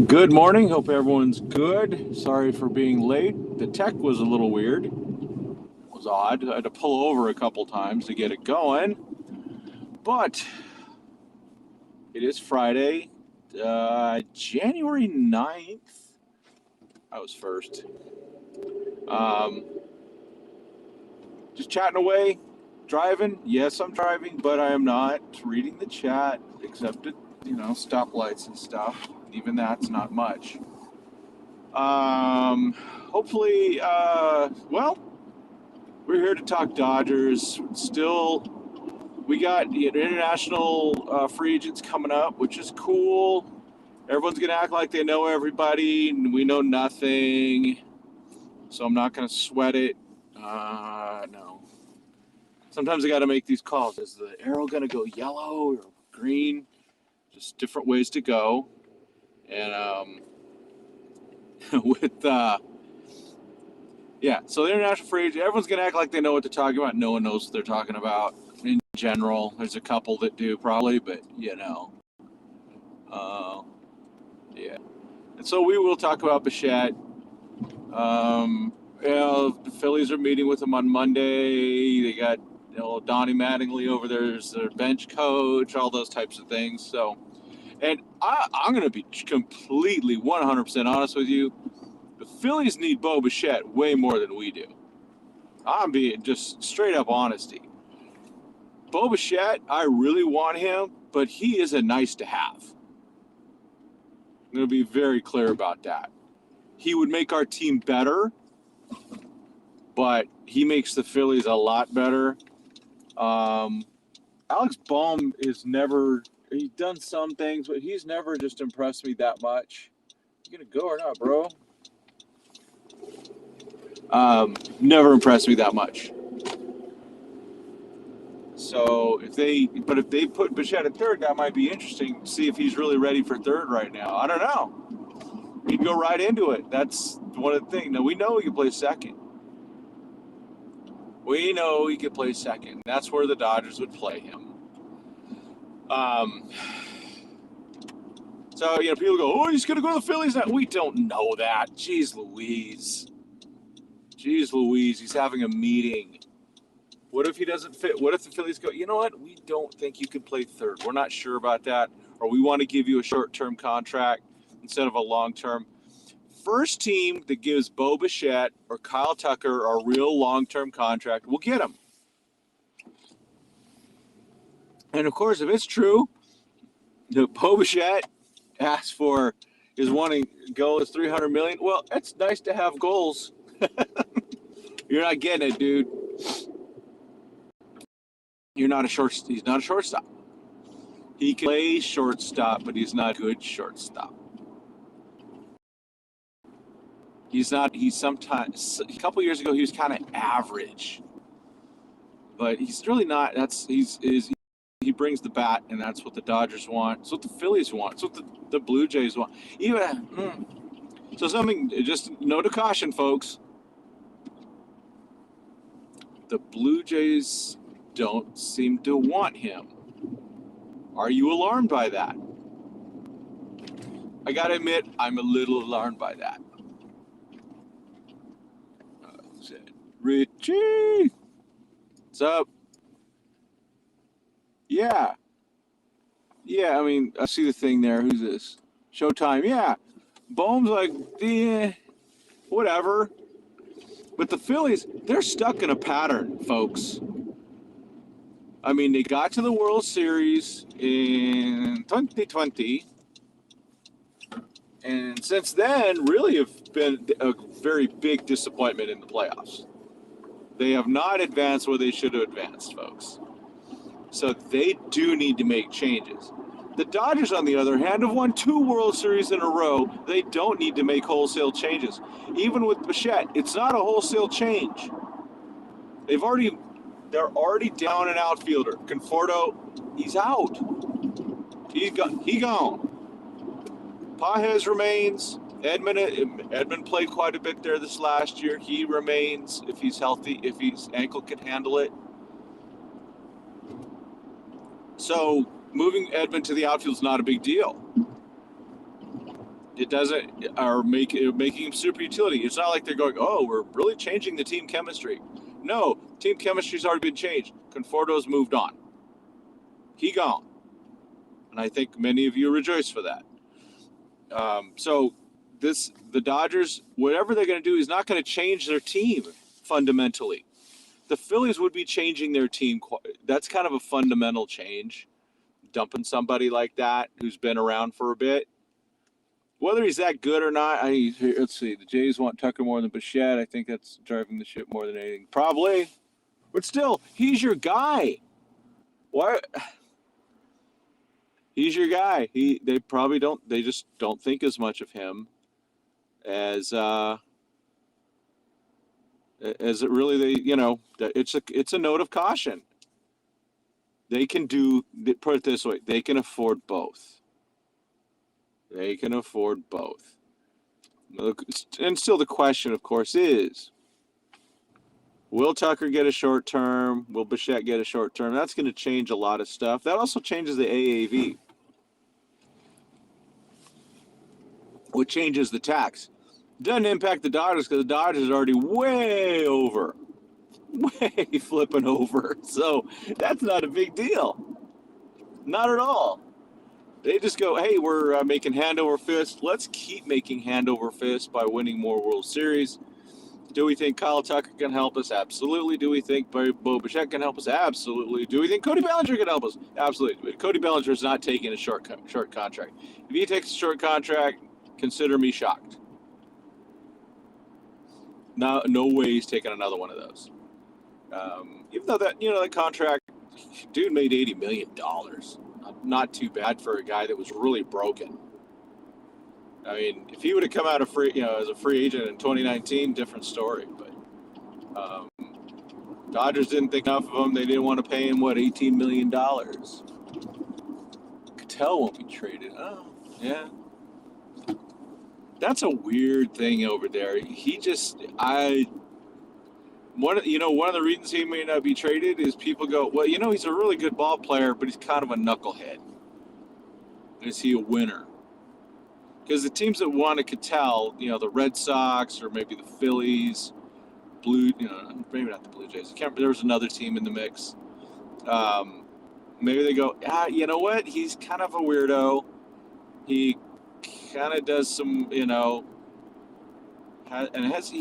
Good morning. Hope everyone's good. Sorry for being late. The tech was a little weird. It was odd. I had to pull over a couple times to get it going. But it is Friday, January 9th. I was first. Um, just chatting away. Driving. Yes, I'm driving, but I am not reading the chat, except at, stoplights and stuff. Even that's not much. Hopefully, we're here to talk Dodgers. Still, we got international free agents coming up, which is cool. Everyone's going to act like they know everybody, and we know nothing. So I'm not going to sweat it. No. Sometimes I got to make these calls. Is the arrow going to go yellow or green? Just different ways to go. And so the international free agent, everyone's going to act like they know what they're talking about. No one knows what they're talking about in general. There's a couple that do probably, but yeah. And so we will talk about Bichette. The Phillies are meeting with them on Monday. They got Donnie Mattingly over there as their bench coach, all those types of things. So, and I'm going to be completely 100% honest with you. The Phillies need Bo Bichette way more than we do. I'm being just straight up honesty. Bo Bichette, I really want him, but he is a nice to have. I'm going to be very clear about that. He would make our team better, but he makes the Phillies a lot better. Alex Baum he's done some things, but he's never just impressed me that much. You going to go or not, bro? Never impressed me that much. So if they put Bichette at third, that might be interesting to see if he's really ready for third right now. I don't know. He'd go right into it. That's one of the things. Now we know he can play second. That's where the Dodgers would play him. So people go, "Oh, he's gonna go to the Phillies now." We don't know that. Jeez Louise. He's having a meeting. What if he doesn't fit? What if the Phillies go, you know what? We don't think you can play third. We're not sure about that. Or we want to give you a short-term contract instead of a long-term. First team that gives Bo Bichette or Kyle Tucker a real long-term contract, we'll get him. And, of course, if it's true that Bo Bichette is wanting goal is $300 million, well, it's nice to have goals. You're not getting it, dude. He's not a shortstop. He can play shortstop, but he's not a good shortstop. He's sometimes, a couple years ago, he was kind of average. But he's really not. He brings the bat, and that's what the Dodgers want. It's what the Phillies want. It's what the Blue Jays want. So just note of caution, folks. The Blue Jays don't seem to want him. Are you alarmed by that? I gotta admit, I'm a little alarmed by that. Richie, what's up? Yeah. I mean, I see the thing there. Who's this? Showtime. Yeah. Bohm's like, whatever. But the Phillies, they're stuck in a pattern, folks. I mean, they got to the World Series in 2020. And since then, really have been a very big disappointment in the playoffs. They have not advanced where they should have advanced, folks. So they do need to make changes. The Dodgers, on the other hand, have won 2 World Series in a row. They don't need to make wholesale changes. Even with Bichette, it's not a wholesale change. They're already down an outfielder. Conforto, he's out. He gone. Pages remains. Edwin played quite a bit there this last year. He remains if he's healthy, if his ankle can handle it. So moving Edwin to the outfield is not a big deal. It doesn't, are making him super utility. It's not like they're going, oh, we're really changing the team chemistry. No, team chemistry's already been changed. Conforto's moved on. He gone. And I think many of you rejoice for that. So the Dodgers, whatever they're going to do is not going to change their team fundamentally. The Phillies would be changing their team. That's kind of a fundamental change. Dumping somebody like that who's been around for a bit. Whether he's that good or not, let's see. The Jays want Tucker more than Bichette. I think that's driving the ship more than anything. Probably. But still, he's your guy. What? He's your guy. They probably don't. They just don't think as much of him as it really. It's a note of caution. They can do. Put it this way: they can afford both. They can afford both. And still, the question, of course, is: will Tucker get a short term? Will Bichette get a short term? That's going to change a lot of stuff. That also changes the AAV. What changes the tax? Doesn't impact the Dodgers because the Dodgers are already way flipping over. So that's not a big deal. Not at all. They just go, hey, we're making hand over fist. Let's keep making hand over fist by winning more World Series. Do we think Kyle Tucker can help us? Absolutely. Do we think Bo Bichette can help us? Absolutely. Do we think Cody Bellinger can help us? Absolutely. But Cody Bellinger is not taking a short contract. If he takes a short contract, consider me shocked. No way he's taking another one of those. Even though that contract, dude made $80 million. Not too bad for a guy that was really broken. I mean, if he would have come out of as a free agent in 2019, different story. But Dodgers didn't think enough of him. They didn't want to pay him $18 million. Cattell won't be traded. Oh, yeah. That's a weird thing over there. One of the reasons he may not be traded is people go, well, he's a really good ball player, but he's kind of a knucklehead. Is he a winner? Because the teams that want to Cattell, the Red Sox or maybe the Phillies, maybe not the Blue Jays. There was another team in the mix. Maybe they go, you know what? He's kind of a weirdo. He kind of does some, he's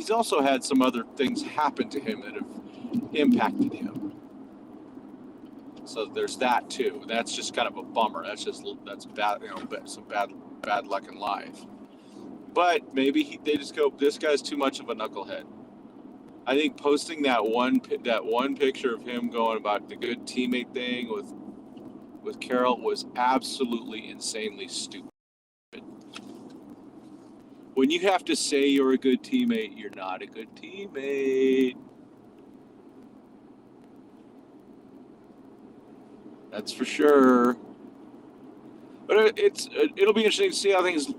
also had some other things happen to him that have impacted him. So there's that too. That's just kind of a bummer. That's bad, some bad luck in life. But maybe they just go, this guy's too much of a knucklehead. I think posting that one picture of him going about the good teammate thing with Carroll was absolutely insanely stupid. When you have to say you're a good teammate, you're not a good teammate. That's for sure. But it'll be interesting to see how things are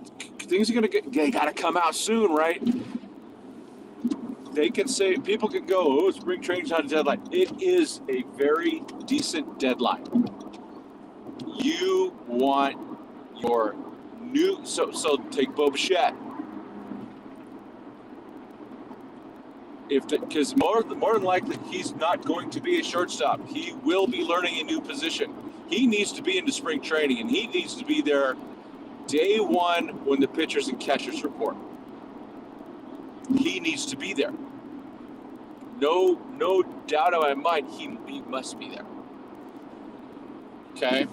going to get. They got to come out soon, right? They can say, people can go, spring training's on a deadline. It is a very decent deadline. You want your new, so take Bo Bichette. Because more than likely, he's not going to be a shortstop. He will be learning a new position. He needs to be into spring training, and he needs to be there day one when the pitchers and catchers report. He needs to be there. No doubt in my mind, he must be there. Okay?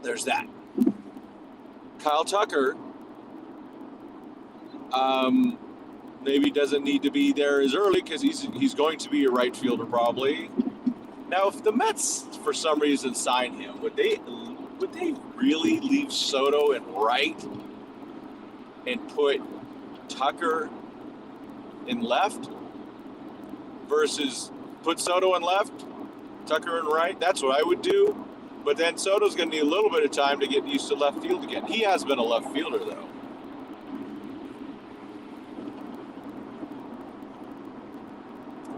There's that. Kyle Tucker, maybe doesn't need to be there as early because he's going to be a right fielder probably. Now, if the Mets for some reason sign him, would they really leave Soto in right and put Tucker in left versus put Soto in left, Tucker in right? That's what I would do. But then Soto's going to need a little bit of time to get used to left field again. He has been a left fielder though.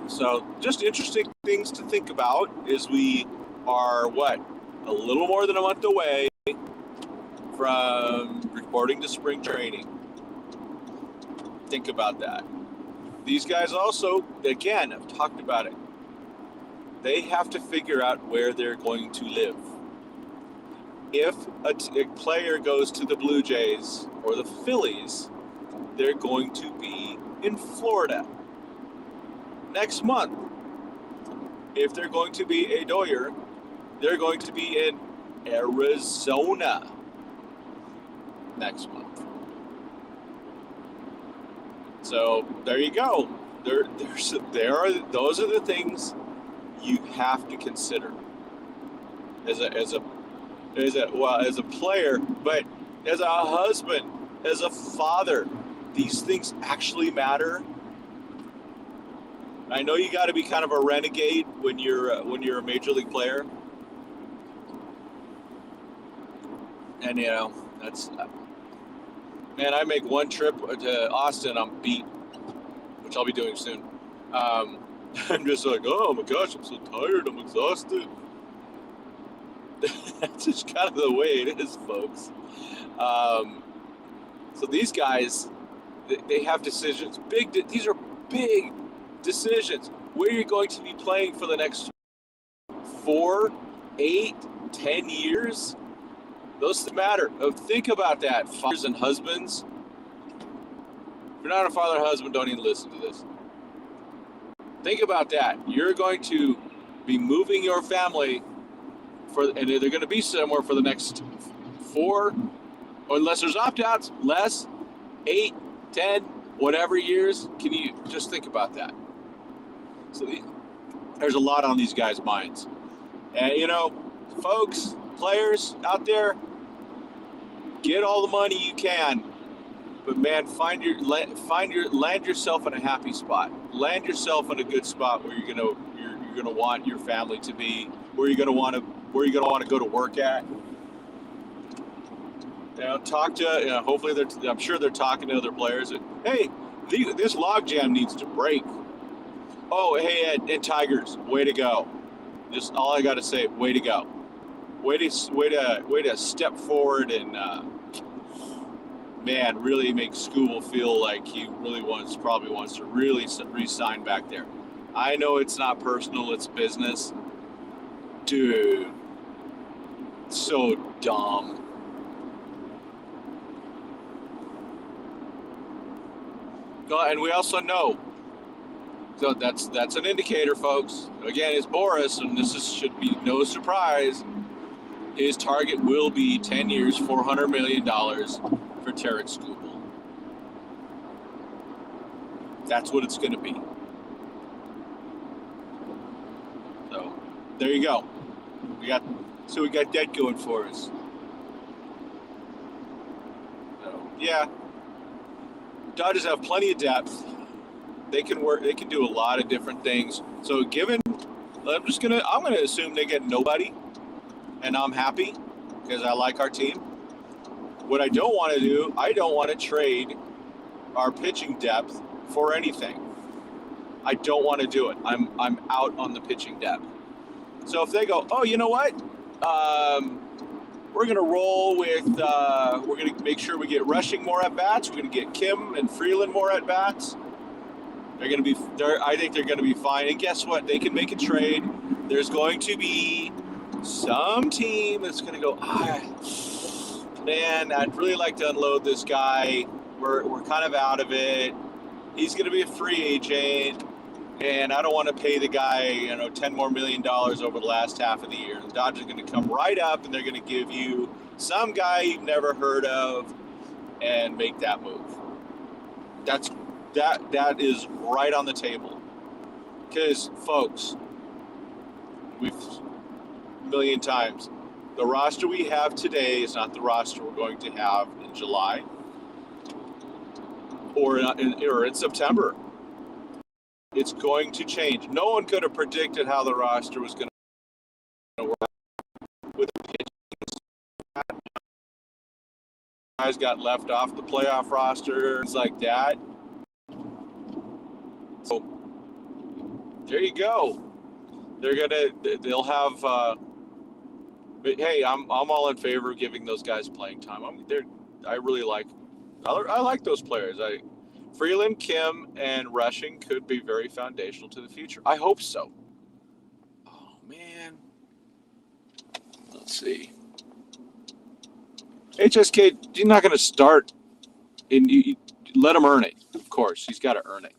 So just interesting things to think about as we are, a little more than a month away from reporting to spring training. Think about that. These guys also, again, I've talked about it. They have to figure out where they're going to live. If a player goes to the Blue Jays or the Phillies, they're going to be in Florida next month. If they're going to be a Doyer, they're going to be in Arizona next month. So there you go. Those are the things you have to consider as a player, but as a husband, as a father, these things actually matter. I know you got to be kind of a renegade when you're a major league player, and that's. Man, I make one trip to Austin, I'm beat, which I'll be doing soon. I'm just like, oh my gosh, I'm so tired, I'm exhausted. That's just kind of the way it is, folks. So these guys, they have decisions. These are big decisions. Where you're going to be playing for the next 4, 8, 10 years. Those matter. Think about that, fathers and husbands. If you're not a father or husband, don't even listen to this. Think about that. You're going to be moving your family and they're going to be somewhere for the next 4, or unless there's opt-outs, less, 8, 10, whatever years. Can you just think about that? So there's a lot on these guys' minds. And, folks, players out there, get all the money you can, but man, land yourself in a happy spot. Land yourself in a good spot where you're gonna want your family to be, where you're gonna want to go to work at. Talk to. Hopefully, I'm sure they're talking to other players. Hey, this logjam needs to break. Oh, hey, and Tigers, way to go. Just all I got to say, way to go. Way to step forward and man, really make Scooble feel like he probably wants to really re-sign back there. I know it's not personal, it's business. Dude, so dumb. And we also know, so that's an indicator, folks. Again, it's Boris, and should be no surprise. His target will be 10 years, $400 million for Tarek Skubal. That's what it's going to be. So, there you go. We got that going for us. So, yeah. Dodgers have plenty of depth. They can do a lot of different things. So, I'm going to assume they get nobody. And I'm happy because I like our team. What I don't want to do, I don't want to trade our pitching depth for anything. I don't want to do it. I'm out on the pitching depth. So if they go, oh, you know what? We're going to roll with, we're going to make sure we get Rushing more at bats. We're going to get Kim and Freeland more at bats. I think they're going to be fine. And guess what? They can make a trade. There's going to be some team that's going to go, man, I'd really like to unload this guy. We're kind of out of it. He's going to be a free agent, and I don't want to pay the guy, $10 more million over the last half of the year. The Dodgers are going to come right up, and they're going to give you some guy you've never heard of and make that move. That is right on the table. Because, folks, we've million times. The roster we have today is not the roster we're going to have in July or in September. It's going to change. No one could have predicted how the roster was going to work with the pitching. Guys got left off the playoff roster, things like that. So there you go. They'll have. But hey, I'm all in favor of giving those guys playing time. I really like I like those players. Freeland, Kim, and Rushing could be very foundational to the future. I hope so. Oh man, let's see. HSK, you're not going to start, and you let him earn it. Of course, he's got to earn it.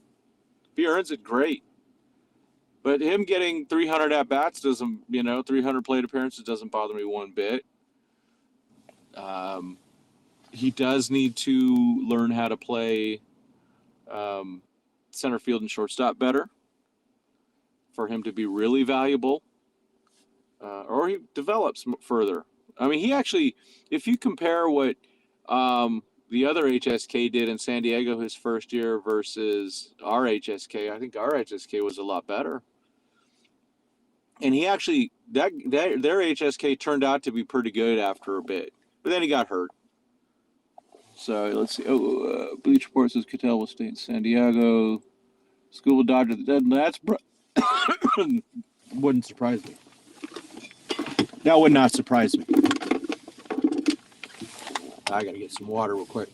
If he earns it, great. But him getting 300 at bats doesn't, 300 plate appearances doesn't bother me one bit. He does need to learn how to play center field and shortstop better for him to be really valuable, or he develops further. I mean, he actually, if you compare what the other HSK did in San Diego his first year versus our HSK, I think our HSK was a lot better. And he actually, their HSK turned out to be pretty good after a bit, but then he got hurt. So let's see. Bleach Report says Cattell will stay in San Diego. School will Dodger the dead. That's wouldn't surprise me. That would not surprise me. I gotta get some water real quick.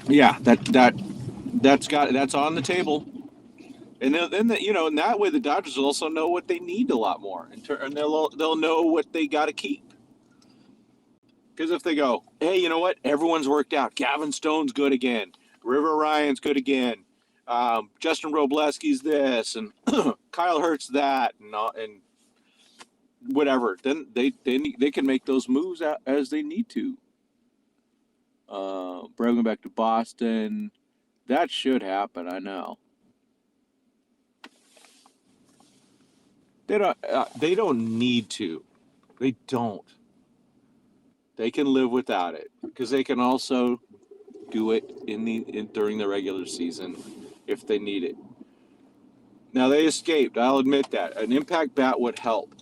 Yeah, that's on the table. And then in that way, the Dodgers will also know what they need a lot more, and they'll know what they got to keep. Because if they go, hey, you know what? Everyone's worked out. Gavin Stone's good again. River Ryan's good again. Justin Robleski's this, and Kyle Hurt's that, and whatever. Then they can make those moves as they need to. Going back to Boston, that should happen. I know. They don't need to. They don't. They can live without it because they can also do it during the regular season if they need it. Now they escaped. I'll admit that an impact bat would help,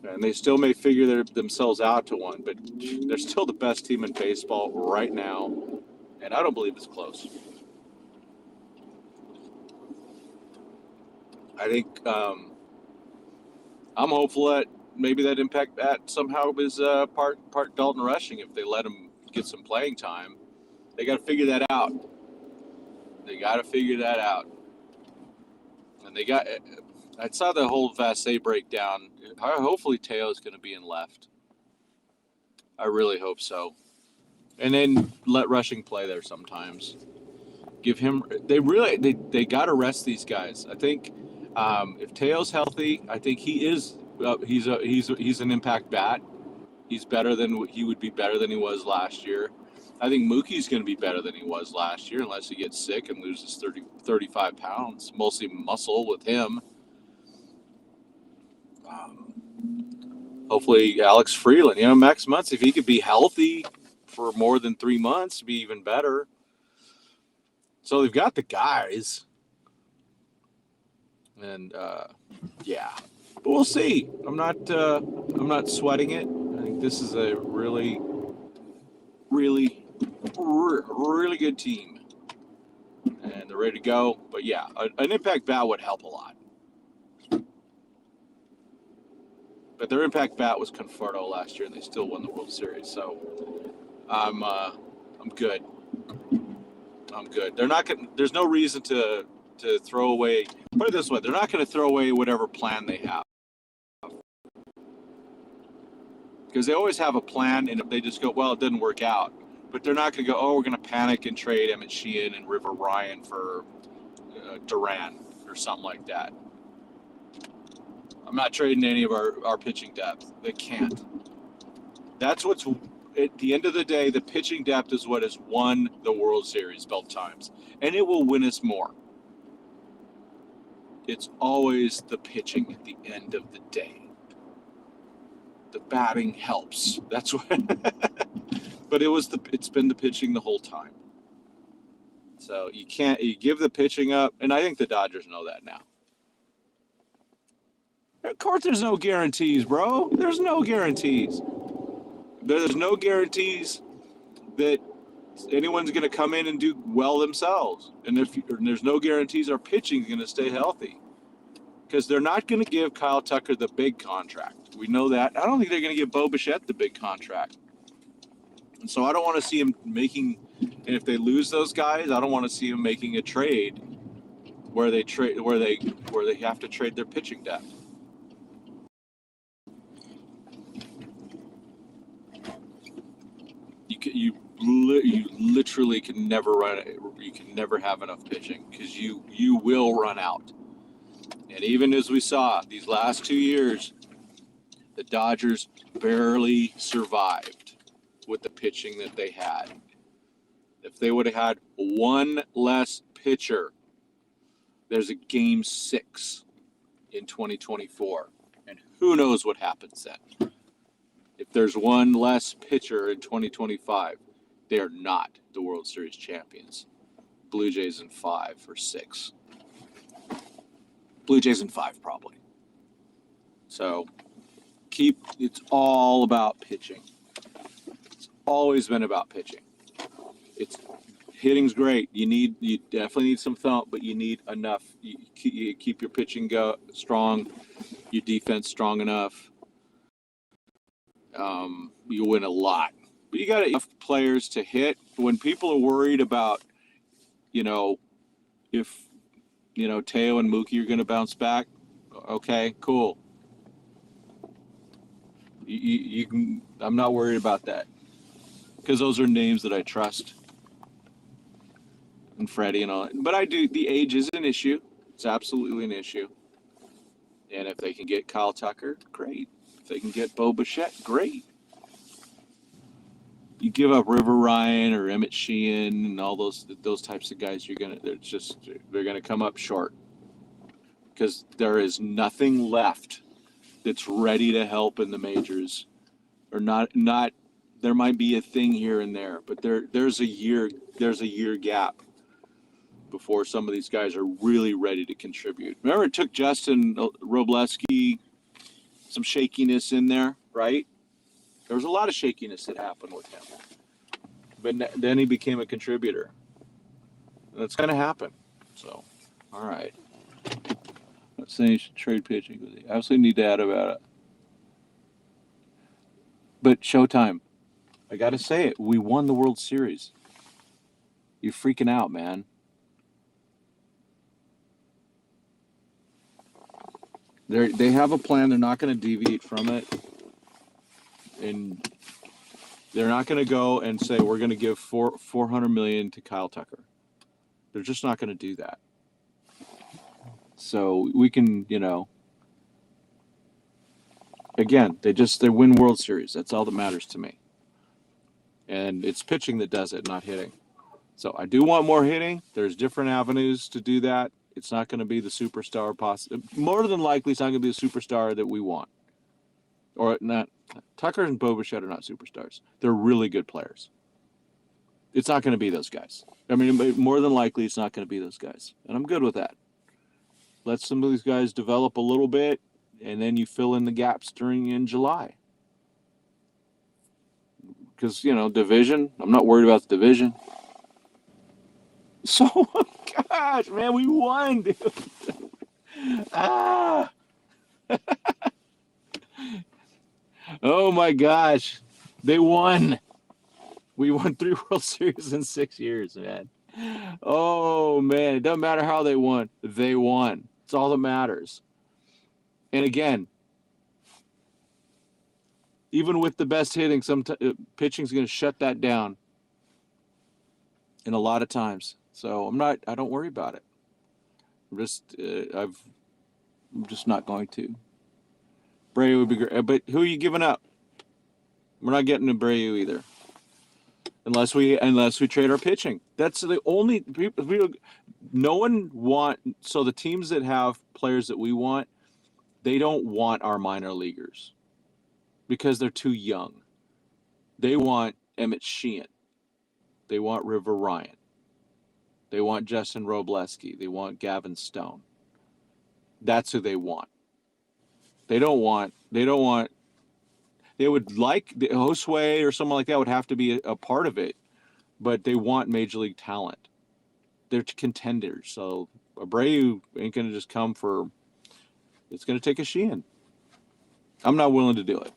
and they still may figure themselves out to one. But they're still the best team in baseball right now, and I don't believe it's close. I think I'm hopeful that maybe that impact bat somehow is part Dalton Rushing if they let him get some playing time. They got to figure that out. And I saw the whole Vassay breakdown. Hopefully Teo's going to be in left. I really hope so. And then let Rushing play there sometimes. Give him. They got to rest these guys. I think if Teo's healthy, I think he is. He's an impact bat. He would be better than he was last year. I think Mookie's going to be better than he was last year unless he gets sick and loses 35 pounds, mostly muscle with him. Hopefully Alex Freeland, Max Muncy, if he could be healthy for more than 3 months, be even better. So they've got the guys. And yeah. But we'll see. I'm not sweating it. I think this is a really, really, really good team, and they're ready to go. But yeah, an impact bat would help a lot. But their impact bat was Conforto last year, and they still won the World Series. So I'm good. I'm good. There's no reason to throw away. Put it this way: they're not going to throw away whatever plan they have. Because they always have a plan, and if they just go, well, it didn't work out. But they're not going to go, oh, we're going to panic and trade Emmett Sheehan and River Ryan for Duran or something like that. I'm not trading any of our pitching depth. They can't. That's what's, at the end of the day, the pitching depth is what has won the World Series both times. And it will win us more. It's always the pitching at the end of the day. The batting helps. That's what. But it's been the pitching the whole time. So you give the pitching up, and I think the Dodgers know that now. Of course, there's no guarantees, bro. There's no guarantees. There's no guarantees that anyone's going to come in and do well themselves, and there's no guarantees our pitching is going to stay healthy, because they're not going to give Kyle Tucker the big contract. We know that. I don't think they're going to give Bichette the big contract. And so I don't want to see him making, and if they lose those guys, I don't want to see him making a trade where they have to trade their pitching depth. You literally can never run it. You can never have enough pitching because you will run out. And even as we saw these last 2 years, the Dodgers barely survived with the pitching that they had. If they would have had one less pitcher, there's a game 6 in 2024. And who knows what happens then. If there's one less pitcher in 2025, they're not the World Series champions. Blue Jays in 5 or 6. Blue Jays in 5 probably. So it's all about pitching. It's always been about pitching. Hitting's great. You definitely need some thump, but you need enough. You keep your pitching strong, your defense strong enough. You win a lot. But you got enough players to hit. When people are worried about, if Teo and Mookie are going to bounce back, okay, cool. You can. I'm not worried about that because those are names that I trust. And Freddie and all. But I do. The age is an issue. It's absolutely an issue. And if they can get Kyle Tucker, great. If they can get Bichette, great. You give up River Ryan or Emmett Sheehan and all those types of guys, they're gonna come up short because there is nothing left that's ready to help in the majors, or not. There might be a thing here and there, but there's a year gap before some of these guys are really ready to contribute. Remember, it took Justin Robleski some shakiness in there, right? There was a lot of shakiness that happened with him. But then he became a contributor. That's going to happen. So, all right. I'm not saying you should trade pitching with you. Absolutely need to add about it. But Showtime, I got to say it. We won the World Series. You're freaking out, man. They have a plan. They're not going to deviate from it. And they're not going to go and say, we're going to give $400 million to Kyle Tucker. They're just not going to do that. So we can, again, they win World Series. That's all that matters to me. And it's pitching that does it, not hitting. So I do want more hitting. There's different avenues to do that. It's not going to be the superstar more than likely, it's not going to be the superstar that we want. Or not. Tucker and Bichette are not superstars. They're really good players. It's not going to be those guys. I mean, more than likely, it's not going to be those guys. And I'm good with that. Let some of these guys develop a little bit, and then you fill in the gaps in July. Because, division, I'm not worried about the division. So, gosh, man, we won, dude. Oh, my gosh. They won. We won 3 World Series in 6 years, man. Oh, man. It doesn't matter how they won. They won. It's all that matters. And again, even with the best hitting, pitching's going to shut that down in a lot of times. So I don't worry about it. I'm just not going to. Abreu would be great. But who are you giving up? We're not getting Abreu either. Unless we trade our pitching. That's the only people. No one so the teams that have players that we want, they don't want our minor leaguers because they're too young. They want Emmett Sheehan. They want River Ryan. They want Justin Robleski. They want Gavin Stone. That's who they want. They would like the Josue or someone like that would have to be a part of it, but they want major league talent. They're contenders. So Abreu ain't going to just come for, it's going to take a Sheehan. I'm not willing to do it.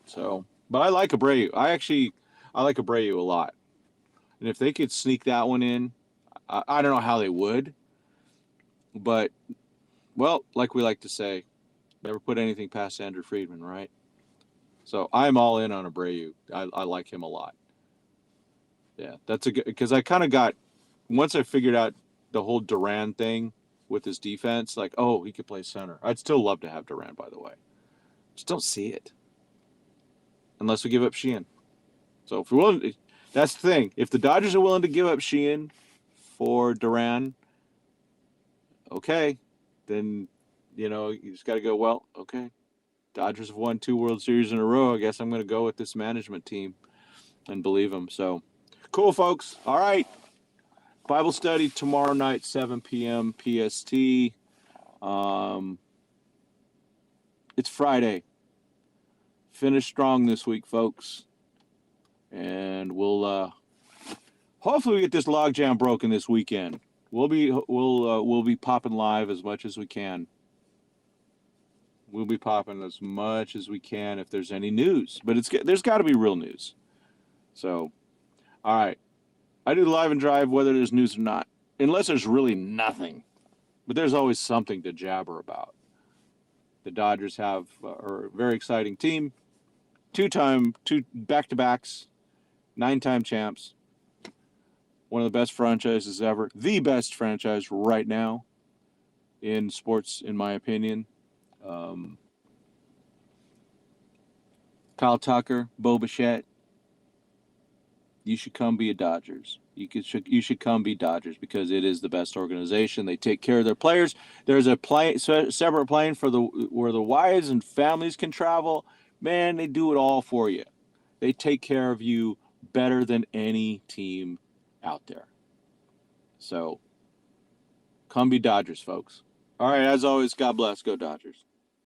So, but I like Abreu. I like Abreu a lot. And if they could sneak that one in, I don't know how they would. But, well, like we like to say, never put anything past Andrew Freeman, right? So I'm all in on Abreu. I like him a lot. Yeah, that's a good, because I kind of got, once I figured out the whole Duran thing with his defense, like, oh, he could play center. I'd still love to have Duran, by the way. Just don't see it unless we give up Sheehan. So if we're willing, that's the thing. If the Dodgers are willing to give up Sheehan for Duran, okay, then, you just got to go, well, okay. Dodgers have won 2 World Series in a row. I guess I'm going to go with this management team and believe them. So, cool, folks. All right. Bible study tomorrow night, 7 p.m. PST. It's Friday. Finish strong this week, folks. And we'll hopefully we get this logjam broken this weekend. We'll be popping live as much as we can. We'll be popping as much as we can if there's any news. But there's got to be real news. So, all right. I do the live and drive whether there's news or not, unless there's really nothing. But there's always something to jabber about. The Dodgers are a very exciting team. 2 back-to-backs, 9-time champs. One of the best franchises ever. The best franchise right now in sports, in my opinion. Kyle Tucker, Bo Bichette, you should come be a Dodgers. You should come be Dodgers because it is the best organization. They take care of their players. There's a separate plane where the wives and families can travel. Man, they do it all for you. They take care of you better than any team out there. So, come be Dodgers, folks. All right, as always, God bless. Go Dodgers.